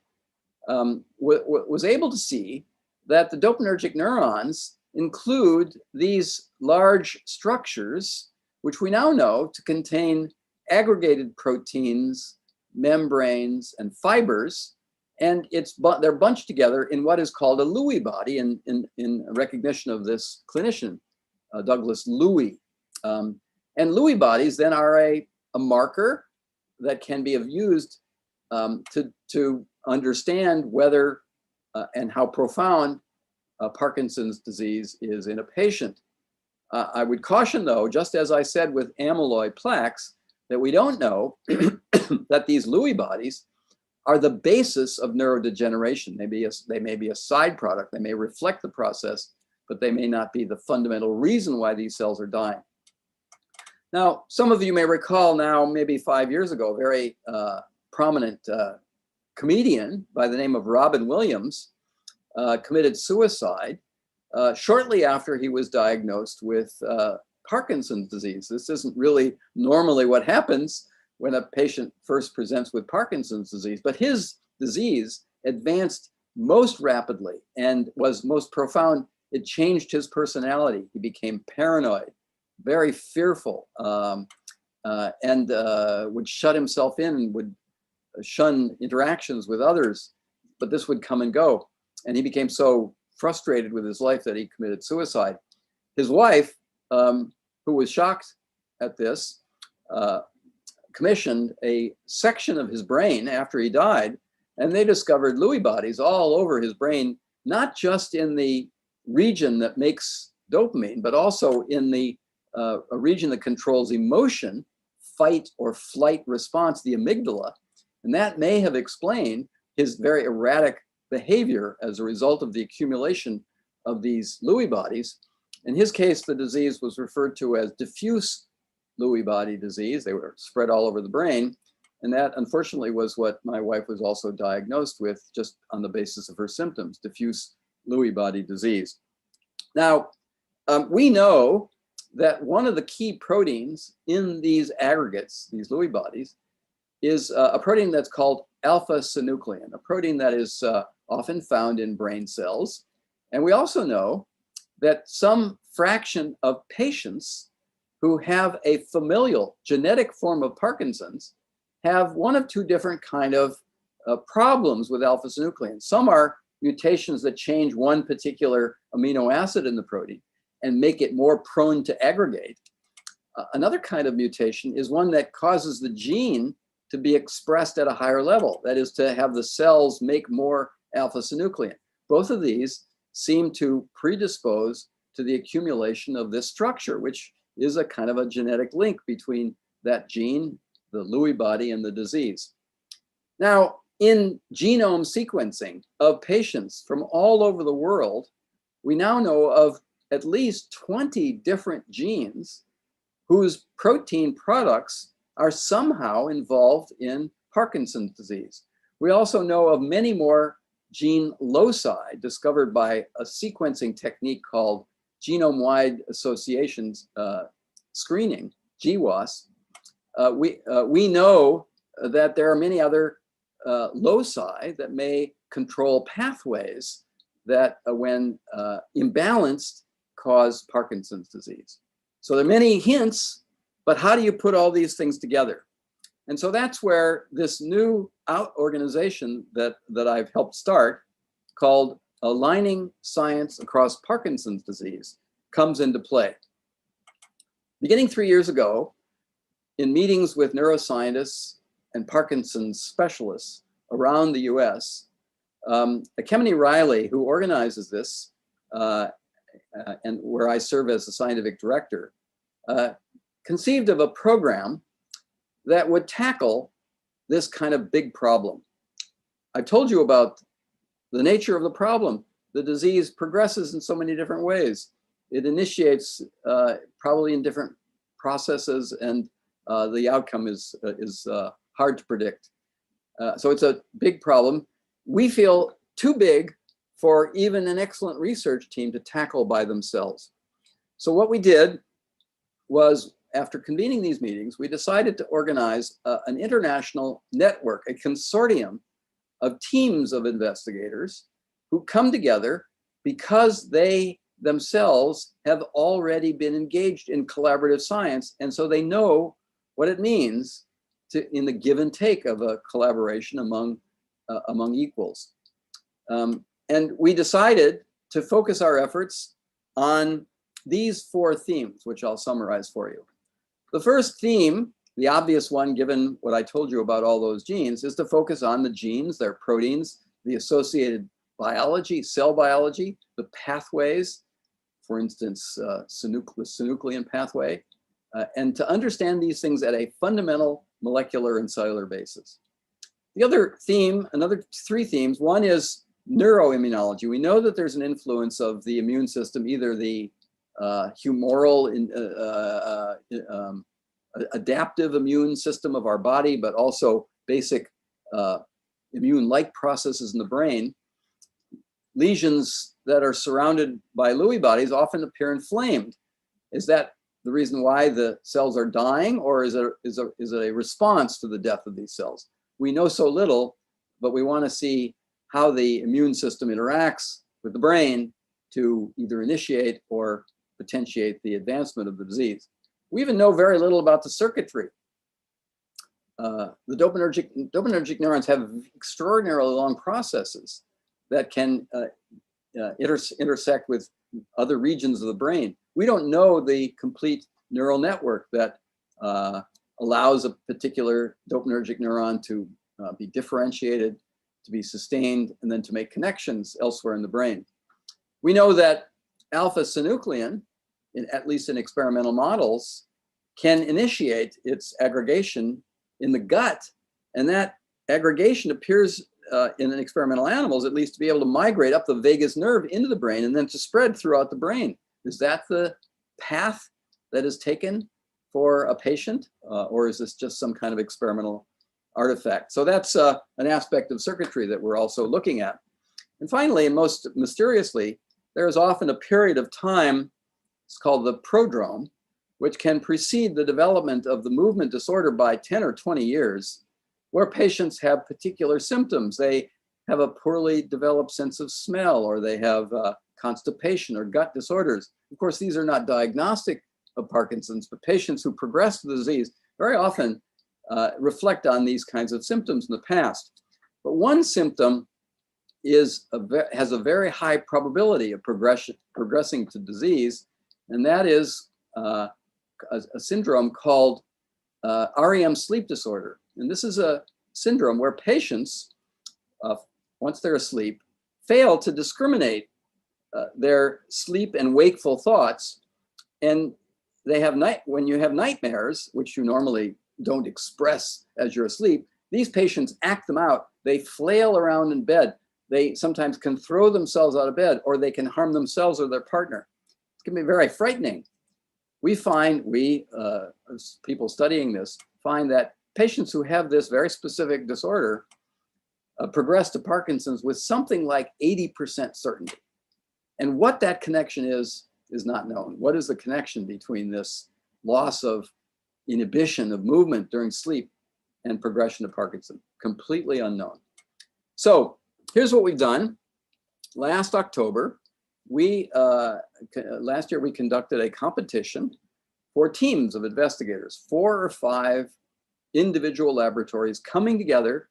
was able to see that the dopaminergic neurons include these large structures, which we now know to contain aggregated proteins, membranes, and fibers, and they're bunched together in what is called a Lewy body in recognition of this clinician, Douglas Lewy. And Lewy bodies then are a marker that can be used to understand whether and how profound Parkinson's disease is in a patient. I would caution, though, just as I said with amyloid plaques, that we don't know that these Lewy bodies are the basis of neurodegeneration. They may be a side product. They may reflect the process, but they may not be the fundamental reason why these cells are dying. Now, some of you may recall now, maybe 5 years ago, a very prominent comedian by the name of Robin Williams committed suicide shortly after he was diagnosed with Parkinson's disease. This isn't really normally what happens when a patient first presents with Parkinson's disease, but his disease advanced most rapidly and was most profound. It changed his personality. He became paranoid, very fearful, and would shut himself in and would shun interactions with others, but this would come and go. And he became so frustrated with his life that he committed suicide. His wife, who was shocked at this, commissioned a section of his brain after he died, and they discovered Lewy bodies all over his brain, not just in the region that makes dopamine, but also in the a region that controls emotion, fight or flight response, the amygdala. And that may have explained his very erratic behavior as a result of the accumulation of these Lewy bodies. In his case, the disease was referred to as diffuse Lewy body disease. They were spread all over the brain. And that, unfortunately, was what my wife was also diagnosed with, just on the basis of her symptoms, diffuse Lewy body disease. Now, we know that one of the key proteins in these aggregates, these Lewy bodies, is a protein that's called alpha-synuclein, a protein that is often found in brain cells. And we also know that some fraction of patients who have a familial genetic form of Parkinson's have one of two different kind of problems with alpha-synuclein. Some are mutations that change one particular amino acid in the protein and make it more prone to aggregate. Another kind of mutation is one that causes the gene to be expressed at a higher level, that is to have the cells make more alpha-synuclein. Both of these seem to predispose to the accumulation of this structure, which is a kind of a genetic link between that gene, the Lewy body, and the disease. Now, in genome sequencing of patients from all over the world, we now know of at least 20 different genes whose protein products are somehow involved in Parkinson's disease. We also know of many more gene loci discovered by a sequencing technique called genome-wide associations screening, GWAS. We know that there are many other loci that may control pathways that, when imbalanced, cause Parkinson's disease. So there are many hints, but how do you put all these things together? And so that's where this new organization that I've helped start, called Aligning Science Across Parkinson's Disease, comes into play. Beginning 3 years ago, in meetings with neuroscientists and Parkinson's specialists around the US, Kemeny Riley, who organizes this, and where I serve as the scientific director, conceived of a program that would tackle this kind of big problem. I told you about the nature of the problem. The disease progresses in so many different ways. It initiates probably in different processes, and the outcome is hard to predict. So it's a big problem. We feel too big for even an excellent research team to tackle by themselves. So what we did was, after convening these meetings, we decided to organize an international network, a consortium of teams of investigators who come together because they themselves have already been engaged in collaborative science, and so they know what it means to, in the give and take of a collaboration among equals. And we decided to focus our efforts on these 4 themes, which I'll summarize for you. The first theme, the obvious one, given what I told you about all those genes, is to focus on the genes, their proteins, the associated biology, cell biology, the pathways, for instance, the synuclein pathway, and to understand these things at a fundamental molecular and cellular basis. The other theme, another 3 themes, one is neuroimmunology. We know that there's an influence of the immune system, either the humoral adaptive immune system of our body, but also basic immune-like processes in the brain. Lesions that are surrounded by Lewy bodies often appear inflamed. Is that the reason why the cells are dying, or is it a response to the death of these cells? We know so little, but we want to see how the immune system interacts with the brain to either initiate or potentiate the advancement of the disease. We even know very little about the circuitry. The dopaminergic neurons have extraordinarily long processes that can intersect with other regions of the brain. We don't know the complete neural network that allows a particular dopaminergic neuron to be differentiated, to be sustained, and then to make connections elsewhere in the brain. We know that alpha-synuclein, at least in experimental models, can initiate its aggregation in the gut, and that aggregation appears in experimental animals, at least, to be able to migrate up the vagus nerve into the brain and then to spread throughout the brain. Is that the path that is taken for a patient, or is this just some kind of experimental artifact? So that's an aspect of circuitry that we're also looking at. And finally, and most mysteriously, there is often a period of time, it's called the prodrome, which can precede the development of the movement disorder by 10 or 20 years, where patients have particular symptoms. They have a poorly developed sense of smell, or they have constipation or gut disorders. Of course, these are not diagnostic of Parkinson's, but patients who progress to the disease very often reflect on these kinds of symptoms in the past. But one symptom has a very high probability of progressing to disease, and that is a syndrome called REM sleep disorder. And this is a syndrome where patients, once they're asleep, fail to discriminate their sleep and wakeful thoughts. And they have when you have nightmares, which you normally don't express as you're asleep, these patients act them out. They flail around in bed. They sometimes can throw themselves out of bed, or they can harm themselves or their partner. It can be very frightening. We find, as people studying this, find that patients who have this very specific disorder progress to Parkinson's with something like 80% certainty. And what that connection is not known. What is the connection between this loss of inhibition of movement during sleep and progression to Parkinson? Completely unknown. So here's what we've done. Last October, last year we conducted a competition for teams of investigators, 4 or 5 individual laboratories coming together,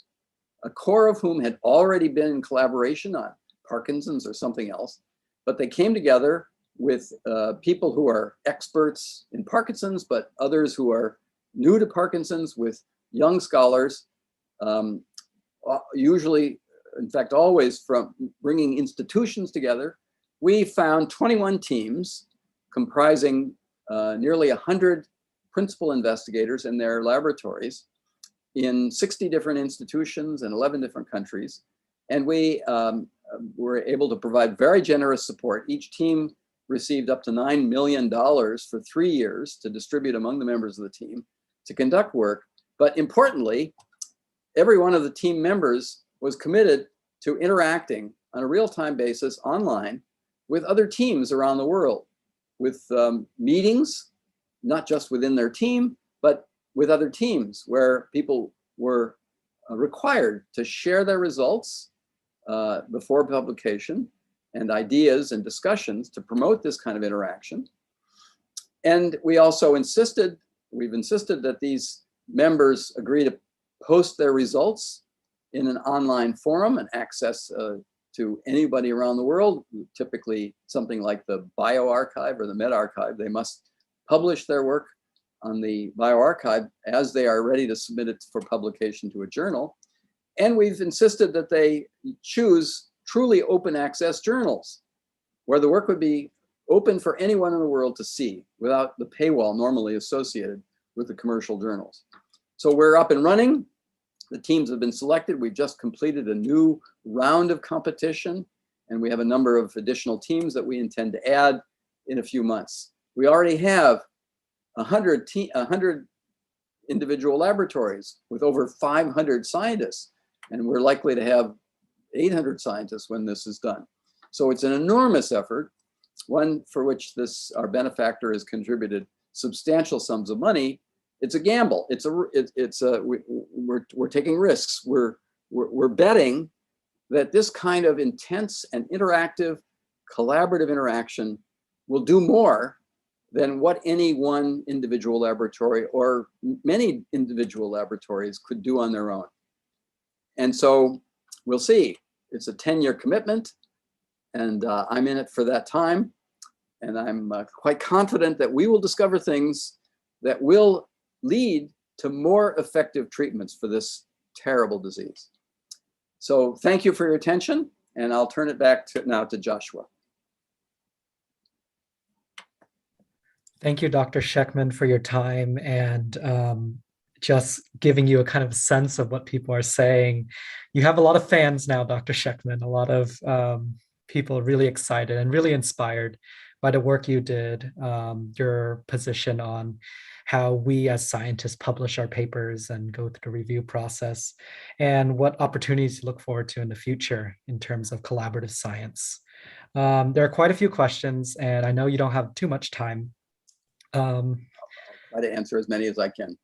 a core of whom had already been in collaboration on Parkinson's or something else, but they came together with people who are experts in Parkinson's, but others who are new to Parkinson's, with young scholars, usually, in fact, always from bringing institutions together. We found 21 teams comprising nearly 100 principal investigators in their laboratories in 60 different institutions in 11 different countries. And we were able to provide very generous support. Each team received up to $9 million for 3 years to distribute among the members of the team to conduct work. But importantly, every one of the team members was committed to interacting on a real-time basis online with other teams around the world, with meetings, not just within their team, but with other teams where people were required to share their results before publication and ideas and discussions to promote this kind of interaction. And we also we've insisted that these members agree to post their results in an online forum and access to anybody around the world, typically something like the bioRxiv or the medRxiv. They must publish their work on the bioRxiv as they are ready to submit it for publication to a journal. And we've insisted that they choose truly open access journals where the work would be open for anyone in the world to see without the paywall normally associated with the commercial journals. So we're up and running. The teams have been selected. We've just completed a new round of competition, and we have a number of additional teams that we intend to add in a few months. We already have 100 individual laboratories with over 500 scientists, and we're likely to have 800 scientists when this is done. So it's an enormous effort, one for which our benefactor has contributed substantial sums of money. It's a gamble. We're taking risks. We're betting that this kind of intense and interactive, collaborative interaction will do more than what any one individual laboratory or many individual laboratories could do on their own. And so we'll see. It's a 10-year commitment, and I'm in it for that time. And I'm quite confident that we will discover things that will lead to more effective treatments for this terrible disease. So thank you for your attention, and I'll turn it back now to Joshua. Thank you, Dr. Schekman, for your time and just giving you a kind of sense of what people are saying. You have a lot of fans now, Dr. Schekman, a lot of people really excited and really inspired by the work you did, your position on how we as scientists publish our papers and go through the review process, and what opportunities to look forward to in the future in terms of collaborative science. There are quite a few questions, and I know you don't have too much time. I'll try to answer as many as I can.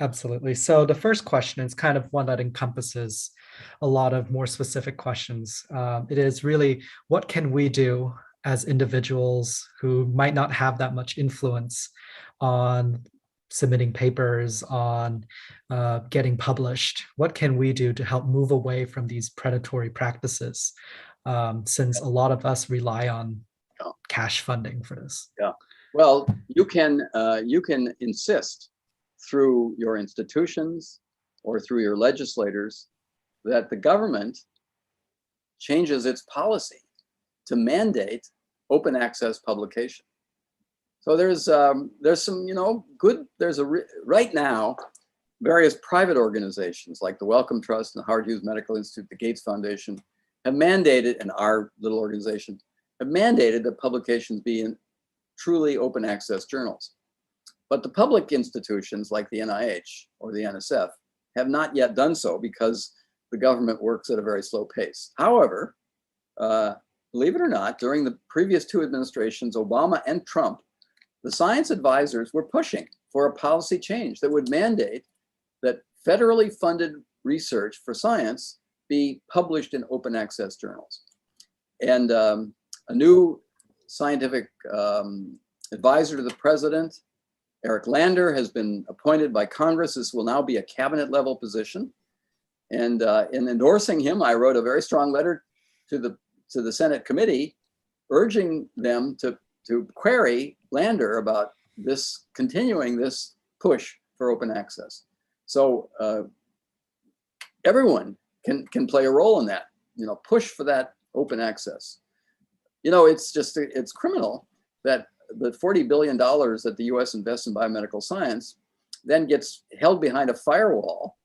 Absolutely. So the first question is kind of one that encompasses a lot of more specific questions. It is really, what can we do as individuals who might not have that much influence on submitting papers, on getting published? What can we do to help move away from these predatory practices, since a lot of us rely on cash funding for this? Yeah. Well, you can insist through your institutions or through your legislators that the government changes its policy to mandate open access publication. So there's some, right now, various private organizations like the Wellcome Trust and the Howard Hughes Medical Institute, the Gates Foundation, have mandated, and our little organization, have mandated that publications be in truly open access journals. But the public institutions like the NIH or the NSF have not yet done so because the government works at a very slow pace. However, believe it or not, during the previous two administrations, Obama and Trump, the science advisors were pushing for a policy change that would mandate that federally funded research for science be published in open access journals. And a new scientific advisor to the president, Eric Lander, has been appointed by Congress. This will now be a cabinet level position. And in endorsing him, I wrote a very strong letter to the Senate committee urging them to query Lander about continuing this push for open access. So everyone can play a role in that, push for that open access. It's criminal that the $40 billion that the US invests in biomedical science then gets held behind a firewall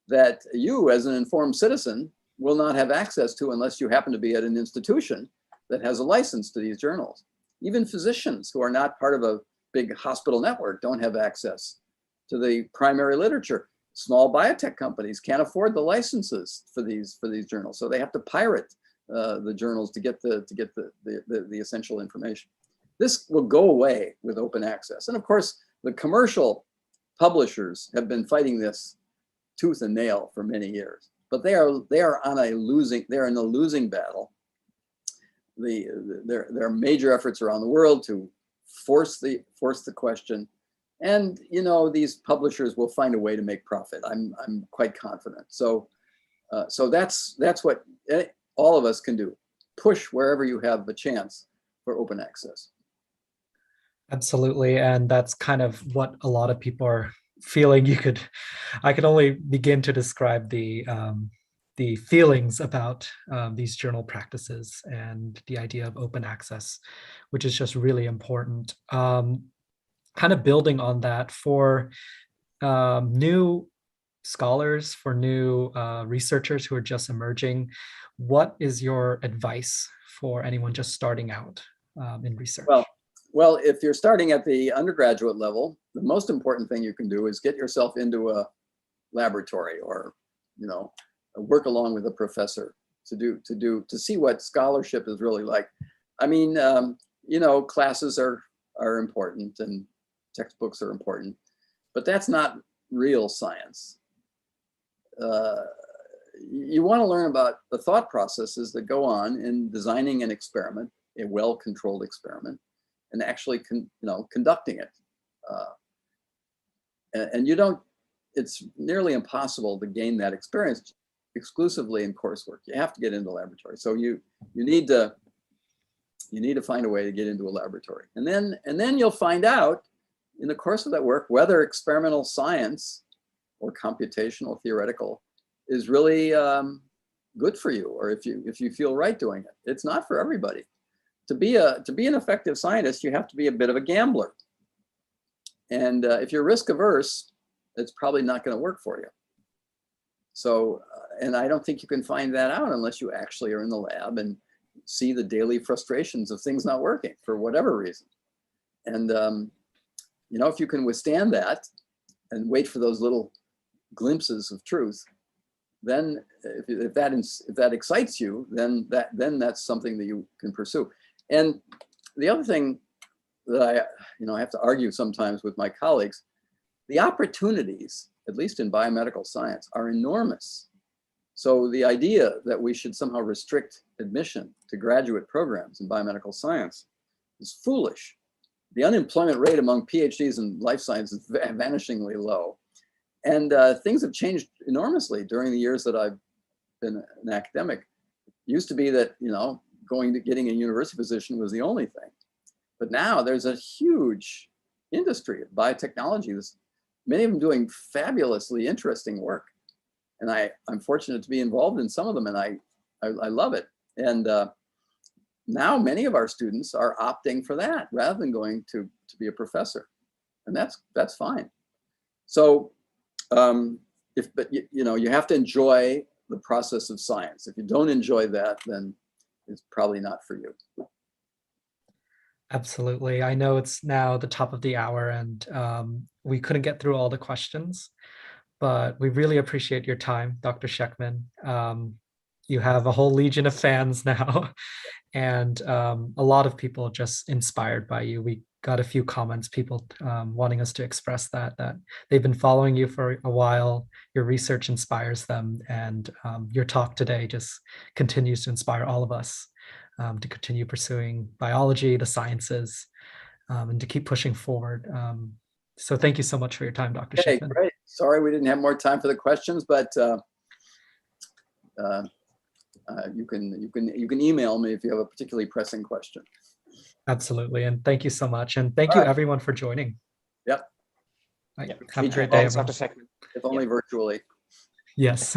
that you as an informed citizen will not have access to unless you happen to be at an institution that has a license to these journals. Even physicians who are not part of a big hospital network don't have access to the primary literature. Small biotech companies can't afford the licenses for these journals, so they have to pirate the journals to get the essential information. This will go away with open access. And of course, the commercial publishers have been fighting this tooth and nail for many years, but they're in a losing battle. There are major efforts around the world to force the question, and these publishers will find a way to make profit. I'm quite confident. So that's what all of us can do. Push wherever you have a chance for open access. Absolutely, and that's kind of what a lot of people are feeling. I could only begin to describe the feelings about these journal practices and the idea of open access, which is just really important. Kind of building on that, for new scholars, for new researchers who are just emerging, what is your advice for anyone just starting out in research? Well, if you're starting at the undergraduate level, the most important thing you can do is get yourself into a laboratory, or, work along with a professor to see what scholarship is really like. I mean, classes are important and textbooks are important, but that's not real science. You want to learn about the thought processes that go on in designing an experiment, a well-controlled experiment, and actually conducting it. And it's nearly impossible to gain that experience exclusively in coursework. You have to get into the laboratory. So you need to find a way to get into a laboratory. And then you'll find out in the course of that work whether experimental science or computational theoretical is really good for you, or if you feel right doing it. It's not for everybody. To be an effective scientist, you have to be a bit of a gambler. And if you're risk averse, it's probably not going to work for you. So, and I don't think you can find that out unless you actually are in the lab and see the daily frustrations of things not working for whatever reason. And, if you can withstand that and wait for those little glimpses of truth, then if that excites you, then that's something that you can pursue. And the other thing that I have to argue sometimes with my colleagues, the opportunities, at least in biomedical science, are enormous. So the idea that we should somehow restrict admission to graduate programs in biomedical science is foolish. The unemployment rate among PhDs in life science is vanishingly low. And things have changed enormously during the years that I've been an academic. It used to be that, getting a university position was the only thing. But now there's a huge industry of biotechnology. Many of them doing fabulously interesting work. And I'm fortunate to be involved in some of them, and I love it. And now many of our students are opting for that rather than going to be a professor. And that's fine. So but you have to enjoy the process of science. If you don't enjoy that, then it's probably not for you. Absolutely. I know it's now the top of the hour, and we couldn't get through all the questions, but we really appreciate your time, Dr. Schekman. You have a whole legion of fans now, and a lot of people just inspired by you. We got a few comments, people wanting us to express that they've been following you for a while. Your research inspires them, and your talk today just continues to inspire all of us to continue pursuing biology, the sciences, and to keep pushing forward. So thank you so much for your time, Dr. Schekman. Great. Sorry we didn't have more time for the questions, but you can email me if you have a particularly pressing question. Absolutely. And thank you so much. And thank you everyone for joining. Yep. Have a great day, everyone. If only virtually. Yes.